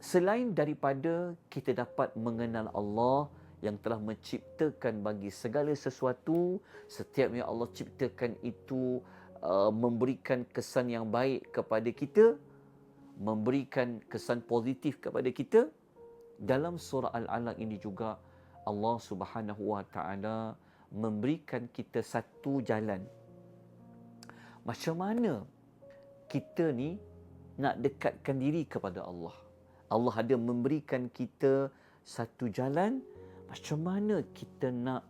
Selain daripada kita dapat mengenal Allah yang telah menciptakan bagi segala sesuatu, setiap yang Allah ciptakan itu memberikan kesan yang baik kepada kita, memberikan kesan positif kepada kita. Dalam surah Al-Alaq ini juga Allah Subhanahu Wa Taala memberikan kita satu jalan. Macam mana kita ni nak dekatkan diri kepada Allah. Allah ada memberikan kita satu jalan macam mana kita nak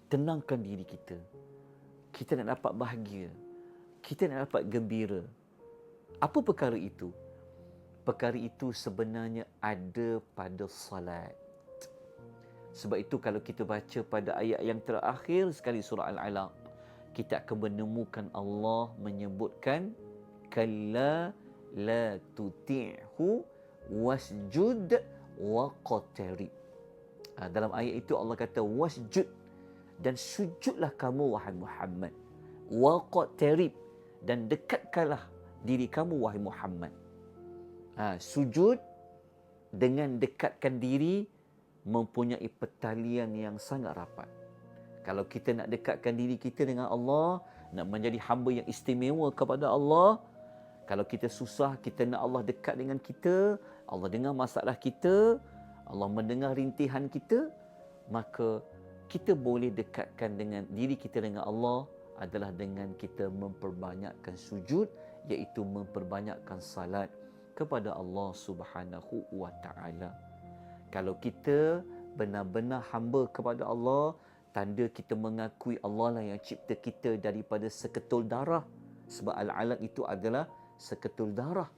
tenangkan diri kita. Kita nak dapat bahagia. Kita nak dapat gembira. Apa perkara itu? Perkara itu sebenarnya ada pada salat. Sebab itu kalau kita baca pada ayat yang terakhir sekali surah Al-Alaq, kita akan menemukan Allah menyebutkan kalla la tuti'hu wasjud waqtarib. Dalam ayat itu Allah kata wasjud, dan sujudlah kamu wahai Muhammad. Waqtarib, dan dekatkanlah diri kamu wahai Muhammad. Sujud dengan dekatkan diri mempunyai pertalian yang sangat rapat. Kalau kita nak dekatkan diri kita dengan Allah, nak menjadi hamba yang istimewa kepada Allah, kalau kita susah, kita nak Allah dekat dengan kita, Allah dengar masalah kita, Allah mendengar rintihan kita, maka kita boleh dekatkan dengan diri kita dengan Allah adalah dengan kita memperbanyakkan sujud, iaitu memperbanyakkan salat kepada Allah Subhanahu Wa Taala. Kalau kita benar-benar hamba kepada Allah, tanda kita mengakui Allah lah yang cipta kita daripada seketul darah. Sebab Al-Alaq itu adalah seketul darah.